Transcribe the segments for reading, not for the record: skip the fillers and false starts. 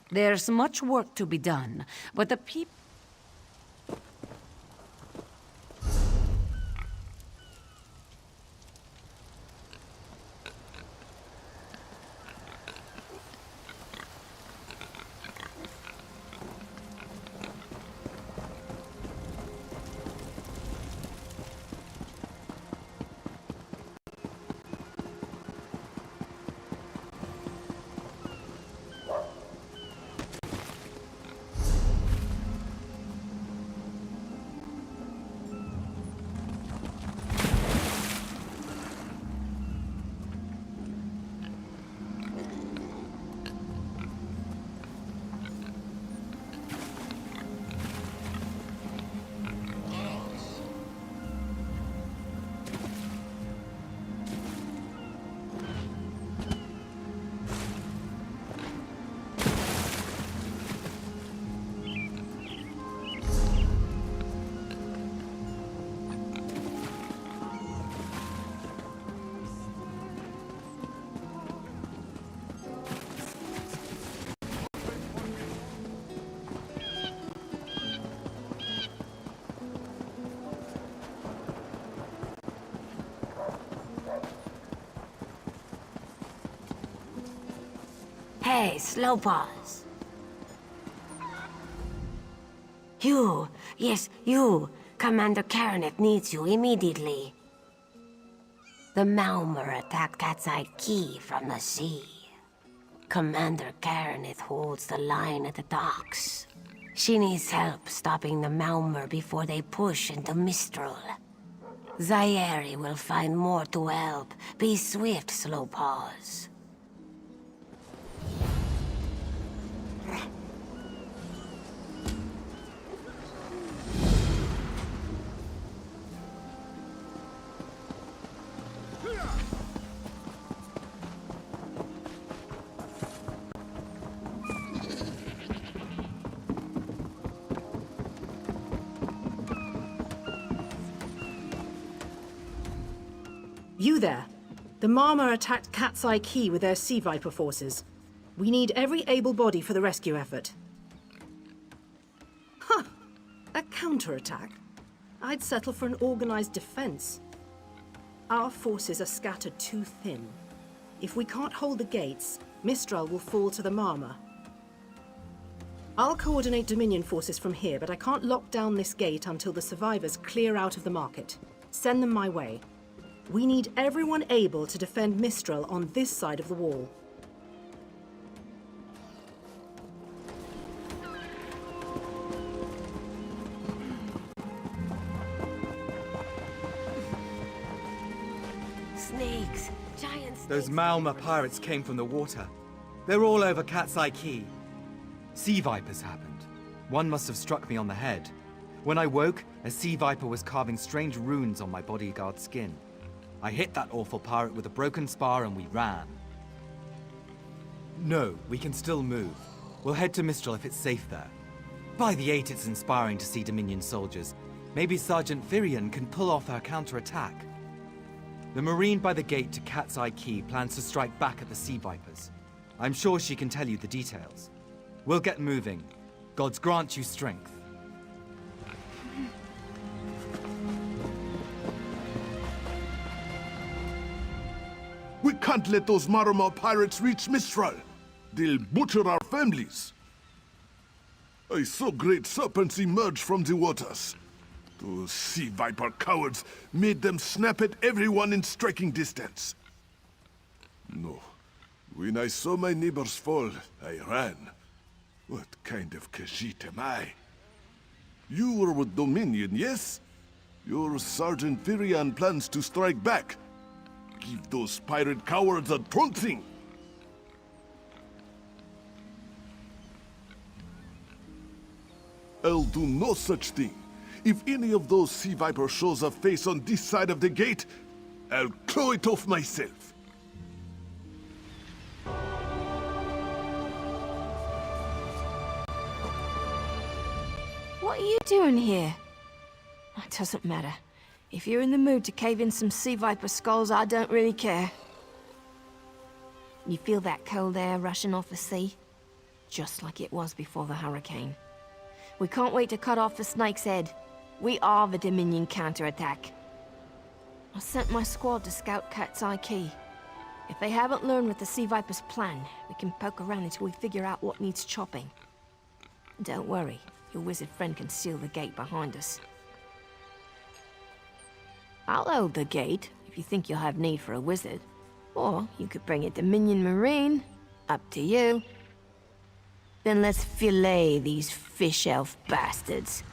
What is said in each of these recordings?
There's much work to be done, but the people... Hey, slow paws. You, yes, you. Commander Khenarthi needs you immediately. The Malmer attacked Cat's Eye Key from the sea. Commander Khenarthi holds the line at the docks. She needs help stopping the Malmer before they push into Mistral. Zaire will find more to help. Be swift, slow paws. You there. The Marmor attacked Cat's Eye Key with their Sea Viper forces. We need every able body for the rescue effort. Huh! A counterattack? I'd settle for an organized defense. Our forces are scattered too thin. If we can't hold the gates, Mistral will fall to the Marmor. I'll coordinate Dominion forces from here, but I can't lock down this gate until the survivors clear out of the market. Send them my way. We need everyone able to defend Mistral on this side of the wall. Snakes! Giant snakes! Those Malmer pirates came from the water. They're all over Cat's Eye Key. Sea vipers happened. One must have struck me on the head. When I woke, a sea viper was carving strange runes on my bodyguard's skin. I hit that awful pirate with a broken spar and we ran. No, we can still move. We'll head to Mistral if it's safe there. By the 8, it's inspiring to see Dominion soldiers. Maybe Sergeant Virion can pull off her counterattack. The Marine by the gate to Cat's Eye Key plans to strike back at the Sea Vipers. I'm sure she can tell you the details. We'll get moving. Gods grant you strength. We can't let those Marmor pirates reach Mistral. They'll butcher our families. I saw great serpents emerge from the waters. Those sea viper cowards made them snap at everyone in striking distance. No. When I saw my neighbors fall, I ran. What kind of Khajiit am I? You were with Dominion, yes? Your Sergeant Virion plans to strike back. Give those pirate cowards a trouncing! I'll do no such thing. If any of those sea vipers shows a face on this side of the gate, I'll claw it off myself. What are you doing here? It doesn't matter. If you're in the mood to cave in some sea viper skulls, I don't really care. You feel that cold air rushing off the sea? just like it was before the hurricane. We can't wait to cut off the snake's head. We are the Dominion counterattack. I sent my squad to scout Cat's Eye Key. If they haven't learned what the Sea Viper's plan, we can poke around until we figure out what needs chopping. Don't worry, your wizard friend can seal the gate behind us. I'll hold the gate, if you think you'll have need for a wizard. Or you could bring a Dominion Marine. Up to you. Then let's fillet these fish elf bastards.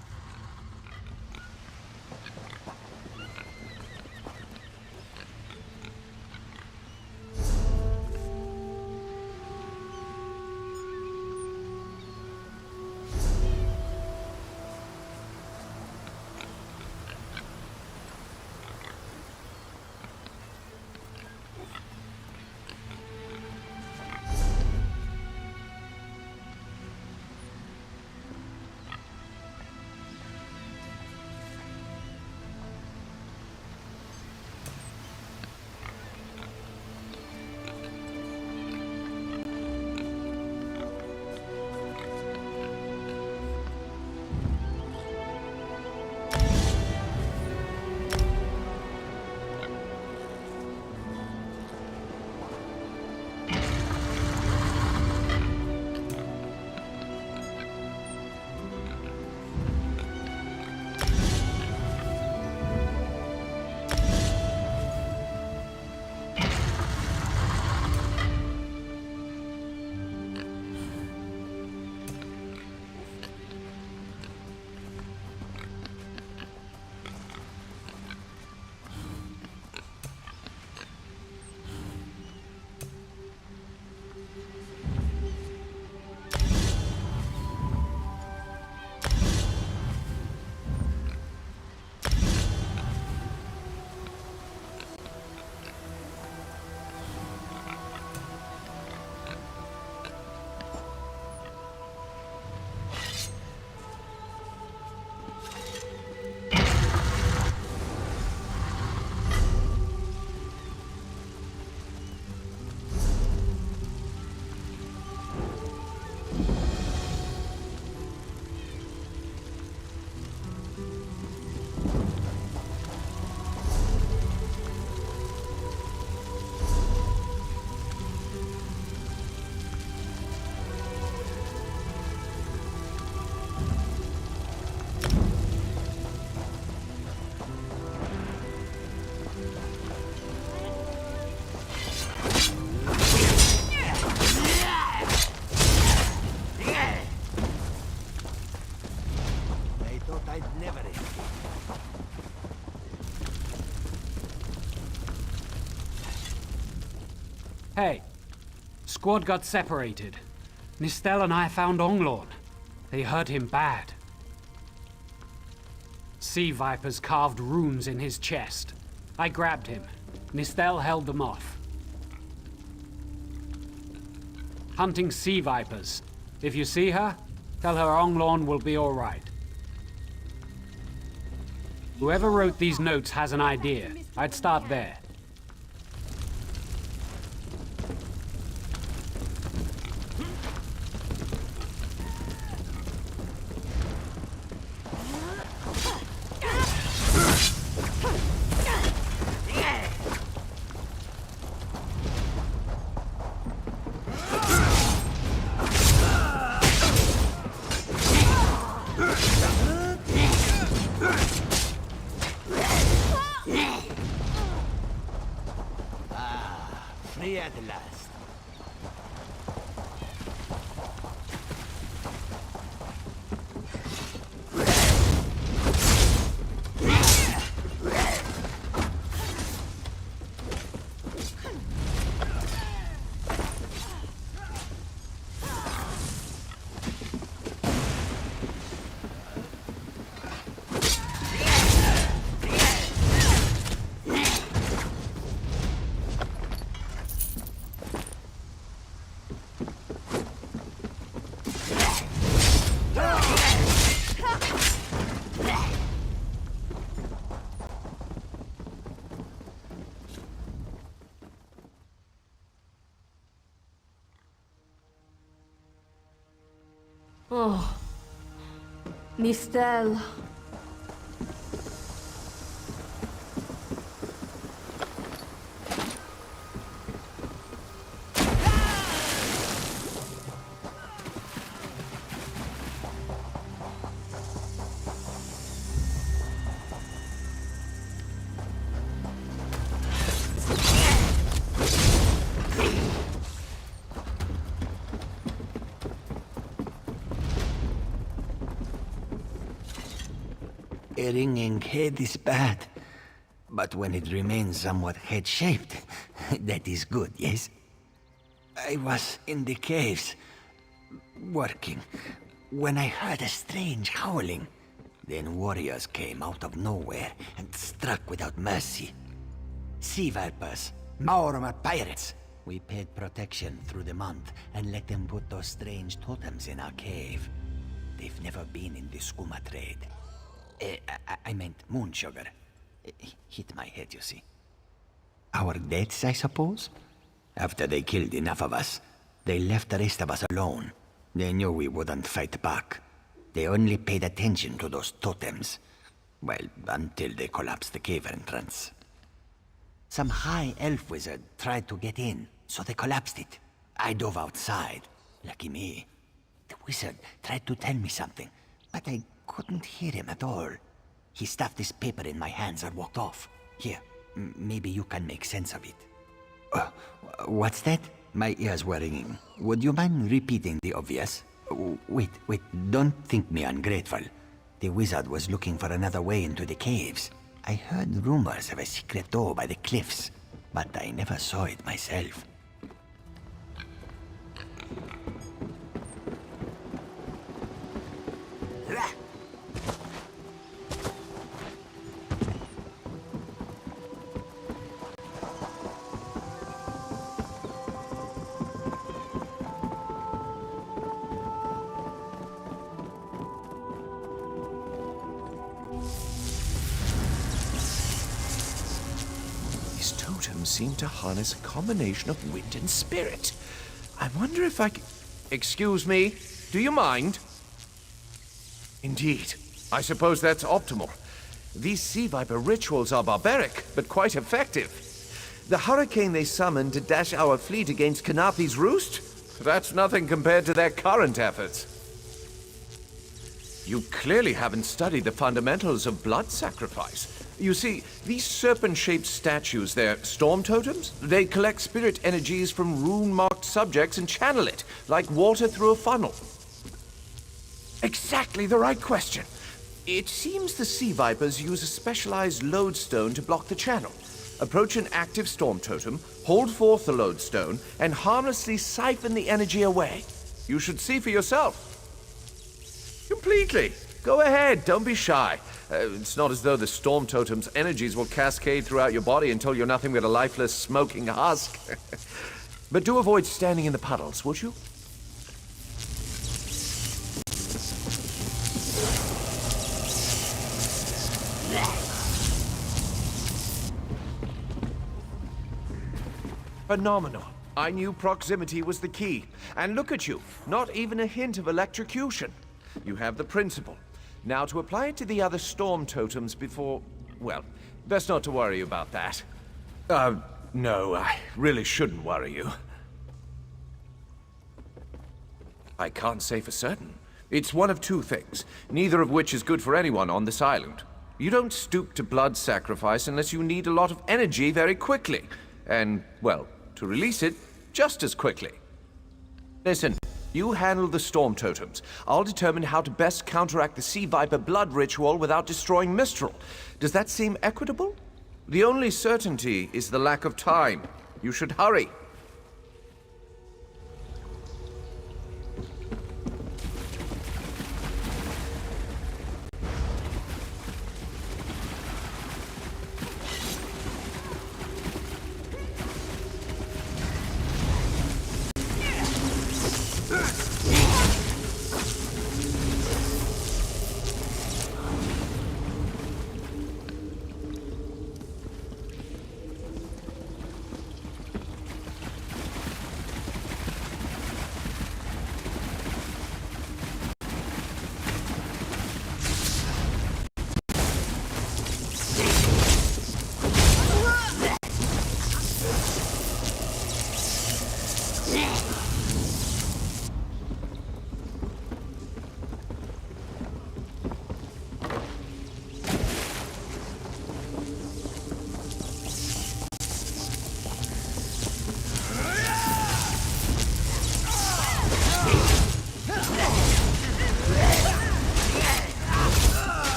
Hey, squad got separated. Nistel and I found Onglorn. They hurt him bad. Sea vipers carved runes in his chest. I grabbed him. Nistel held them off. Hunting sea vipers. If you see her, tell her Onglorn will be all right. Whoever wrote these notes has an idea. I'd start there. Free at last. Oh. Mistel. A ringing head is bad, but when it remains somewhat head-shaped, that is good, yes? I was in the caves, working, when I heard a strange howling. Then warriors came out of nowhere and struck without mercy. Sea vipers, Maorma pirates. We paid protection through the month and let them put those strange totems in our cave. They've never been in the skooma trade. I meant moon sugar. Hit my head, you see. Our deaths, I suppose? After they killed enough of us, they left the rest of us alone. They knew we wouldn't fight back. They only paid attention to those totems. Well, until they collapsed the cave entrance. Some high elf wizard tried to get in, so they collapsed it. I dove outside. Lucky me. The wizard tried to tell me something, but I couldn't hear him at all. He stuffed this paper in my hands and walked off. Here, maybe you can make sense of it. What's that? My ears were ringing. Would you mind repeating the obvious? Wait, don't think me ungrateful. The wizard was looking for another way into the caves. I heard rumors of a secret door by the cliffs, but I never saw it myself. Seem to harness a combination of wind and spirit. I wonder if I c... Excuse me, do you mind? Indeed. I suppose that's optimal. These sea viper rituals are barbaric, but quite effective. The hurricane they summoned to dash our fleet against Khenarthi's Roost? That's nothing compared to their current efforts. You clearly haven't studied the fundamentals of blood sacrifice. You see, these serpent-shaped statues, they're storm totems. They collect spirit energies from rune-marked subjects and channel it, like water through a funnel. Exactly the right question. It seems the sea vipers use a specialized lodestone to block the channel. Approach an active storm totem, hold forth the lodestone, and harmlessly siphon the energy away. You should see for yourself. Completely. Go ahead, don't be shy. It's not as though the storm totem's energies will cascade throughout your body until you're nothing but a lifeless, smoking husk. But do avoid standing in the puddles, would you? Phenomenal. I knew proximity was the key. And look at you, not even a hint of electrocution. You have the principle. Now to apply it to the other storm totems before... well, best not to worry about that. No, I really shouldn't worry you. I can't say for certain. It's one of two things, neither of which is good for anyone on this island. You don't stoop to blood sacrifice unless you need a lot of energy very quickly. And, well, to release it just as quickly. Listen. You handle the storm totems. I'll determine how to best counteract the sea viper blood ritual without destroying Mistral. Does that seem equitable? The only certainty is the lack of time. You should hurry.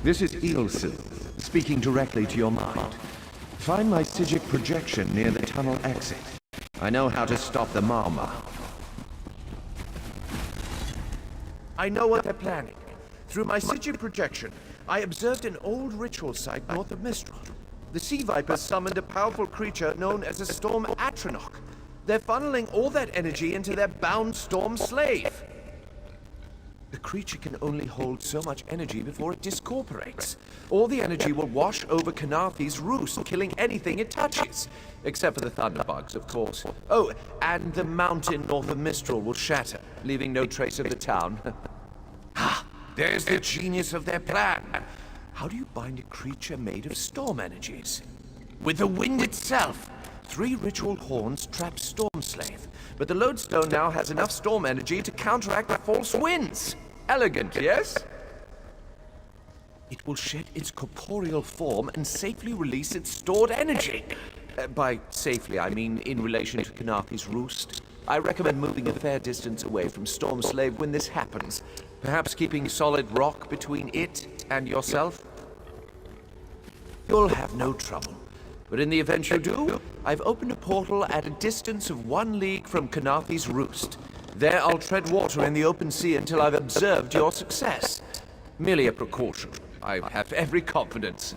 This is ESO, speaking directly to your mind. Find my Psychic projection near the tunnel exit. I know how to stop the Marma. I know what they're planning. Through my Psychic projection, I observed an old ritual site north of Mistral. The Sea Vipers summoned a powerful creature known as a Storm Atronach. They're funneling all that energy into their bound Storm Slave. The creature can only hold so much energy before it discorporates. All the energy will wash over Khenarthi's Roost, killing anything it touches. Except for the thunderbugs, of course. Oh, and the mountain north of Mistral will shatter, leaving no trace of the town. Ah, there's the genius of their plan. How do you bind a creature made of storm energies? With the wind itself. 3 ritual horns trap Storm Slave, but the lodestone now has enough storm energy to counteract the false winds. Elegant, yes? It will shed its corporeal form and safely release its stored energy. By safely, I mean in relation to Khenarthi's Roost. I recommend moving a fair distance away from Storm Slave when this happens. Perhaps keeping solid rock between it and yourself? You'll have no trouble. But in the event you do, I've opened a portal at a distance of 1 league from Khenarthi's Roost. There I'll tread water in the open sea until I've observed your success. Merely a precaution. I have every confidence.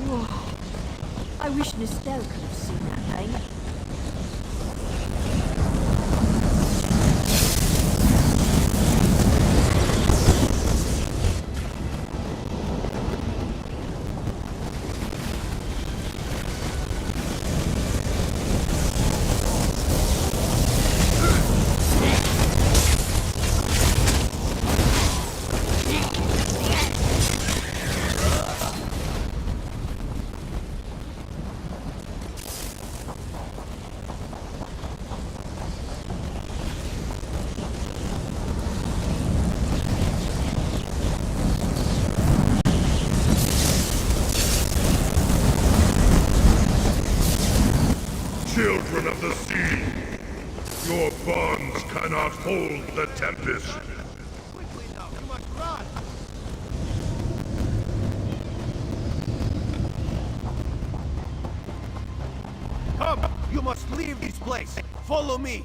Whoa. I wish Nistel could have seen that thing. Children of the sea, your bonds cannot hold the tempest. Quickly now, you must run! Come! You must leave this place! Follow me!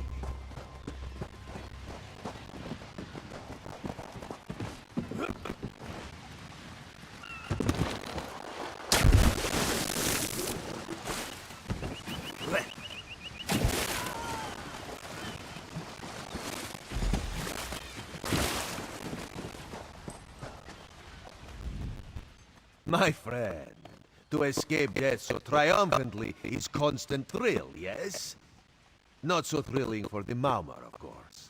My friend, to escape death so triumphantly is constant thrill, yes? Not so thrilling for the Maumar, of course.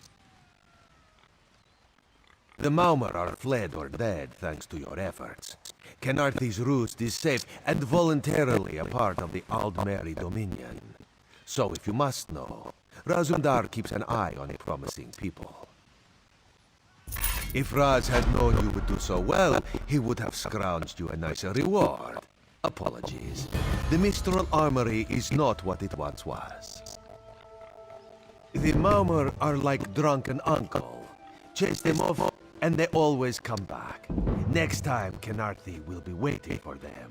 The Maumar are fled or dead thanks to your efforts. Khenarthi's Roost is safe and voluntarily a part of the Aldmeri Dominion. So if you must know, Razundar keeps an eye on promising people. If Raz had known you would do so well, he would have scrounged you a nicer reward. Apologies. The Mistral Armory is not what it once was. The Maumar are like drunken uncle. Chase them off, and they always come back. Next time, Khenarthi will be waiting for them.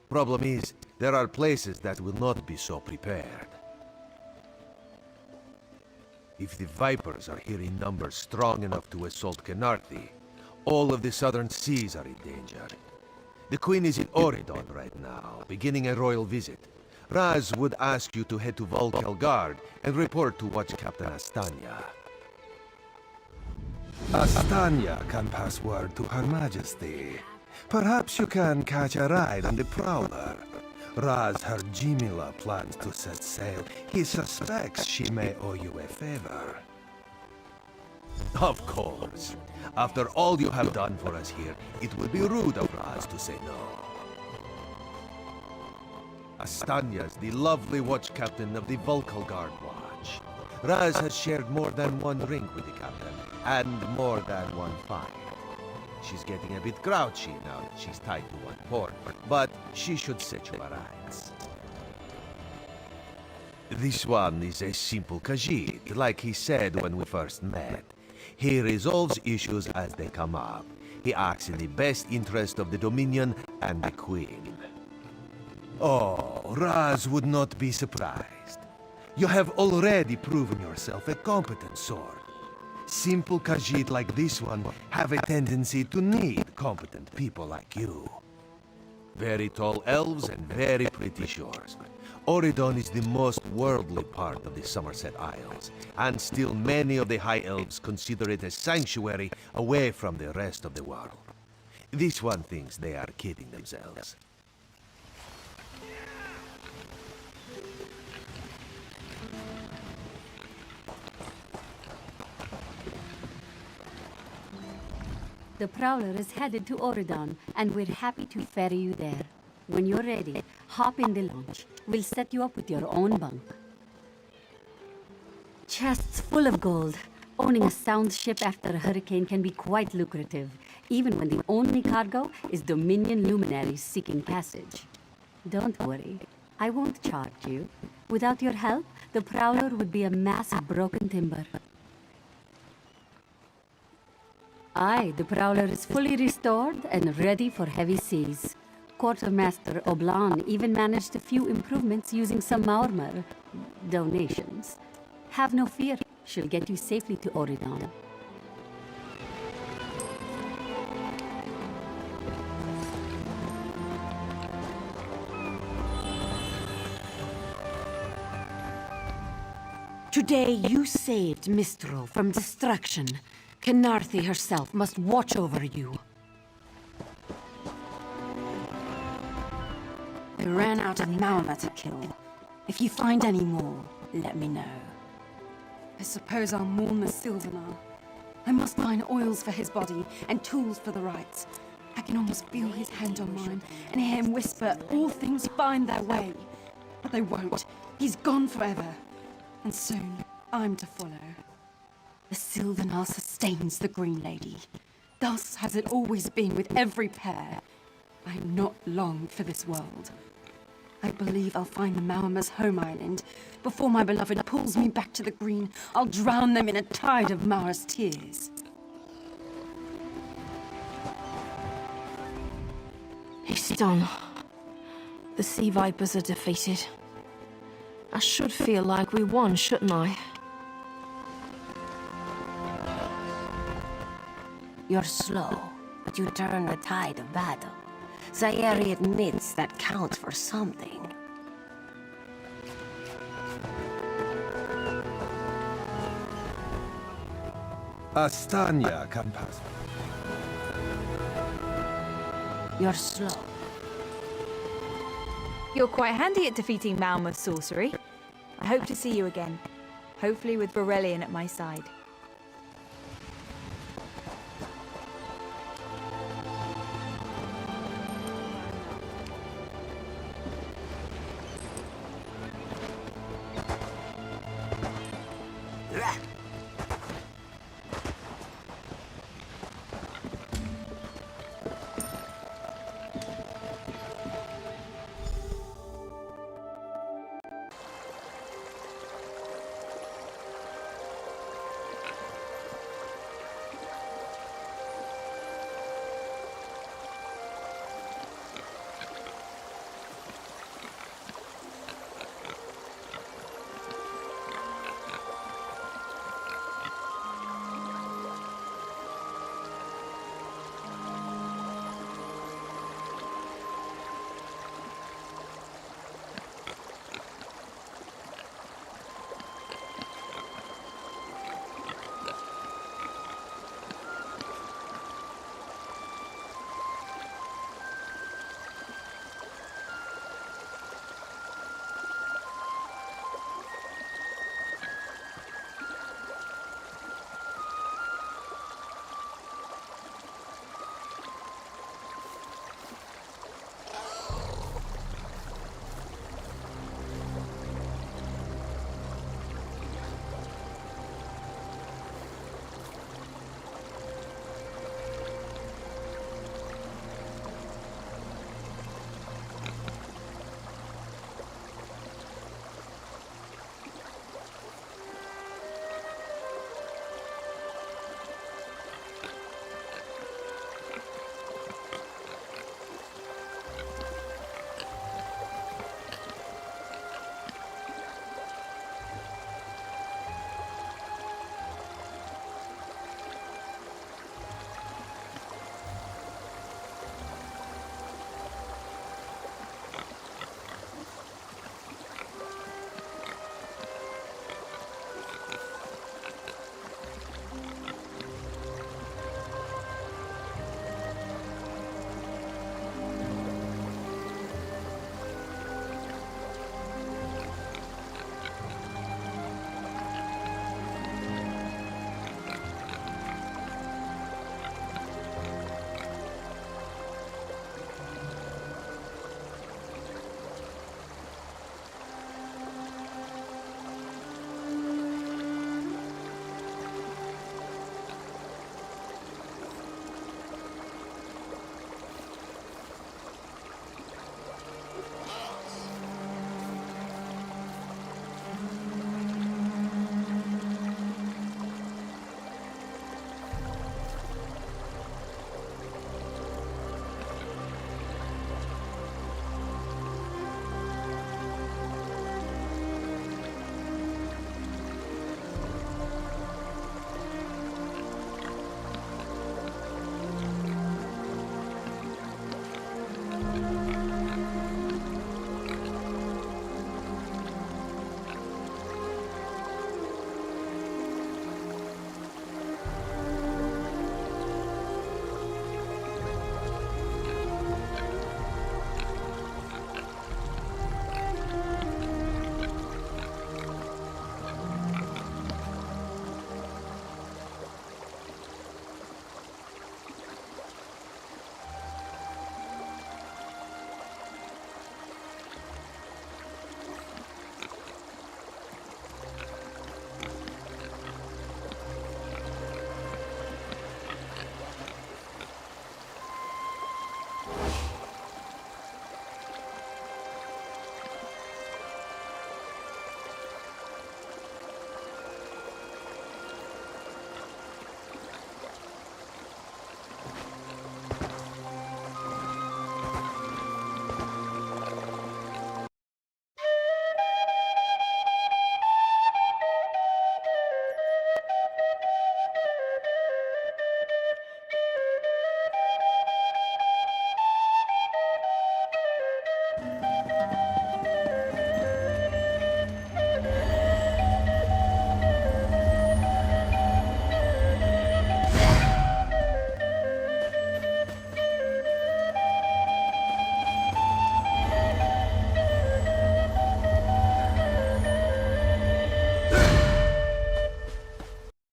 Problem is, there are places that will not be so prepared. If the Vipers are here in numbers strong enough to assault Khenarthi, all of the southern seas are in danger. The Queen is in Oridon right now, beginning a royal visit. Raz would ask you to head to Volkelgard and report to Watch Captain Astanya. Astanya can pass word to Her Majesty. Perhaps you can catch a ride on the Prowler. Raz Her Jimila plans to set sail. He suspects she may owe you a favor. Of course. After all you have done for us here, it would be rude of Raz to say no. Astanya's the lovely watch captain of the Volkelgard Watch. Raz has shared more than one drink with the captain, and more than one fight. She's getting a bit grouchy now that she's tied to one port, but she should set you aright. This one is a simple Khajiit, like he said when we first met. He resolves issues as they come up. He acts in the best interest of the Dominion and the Queen. Oh, Raz would not be surprised. You have already proven yourself a competent sword. Simple Khajiit like this one have a tendency to need competent people like you. Very tall elves and very pretty shores. Oridon is the most worldly part of the Somerset Isles, and still many of the High Elves consider it a sanctuary away from the rest of the world. This one thinks they are kidding themselves. The Prowler is headed to Oridon, and we're happy to ferry you there. When you're ready, hop in the launch. We'll set you up with your own bunk. Chests full of gold. Owning a sound ship after a hurricane can be quite lucrative, even when the only cargo is Dominion luminaries seeking passage. Don't worry, I won't charge you. Without your help, the Prowler would be a mass of broken timber. Aye, the Prowler is fully restored and ready for heavy seas. Quartermaster Oblan even managed a few improvements using some Maormer donations. Have no fear, she'll get you safely to Oridon. Today you saved Mistral from destruction. Khenarthi herself must watch over you. I ran out of Maormer to kill. If you find any more, let me know. I suppose I'll mourn the Sylvanar. I must mine oils for his body and tools for the rites. I can almost feel his hand on mine and hear him whisper all things find their way. But they won't. He's gone forever. And soon, I'm to follow. The Sylvanar sustains the Green Lady. Thus has it always been with every pair. I am not long for this world. I believe I'll find the Maormer's home island. Before my beloved pulls me back to the Green, I'll drown them in a tide of Mara's tears. It's done. The Sea Vipers are defeated. I should feel like we won, shouldn't I? You're slow, but you turn the tide of battle. Zaeri admits that counts for something. Astanya can pass. You're slow. You're quite handy at defeating Maormer's sorcery. I hope to see you again. Hopefully with Borellian at my side.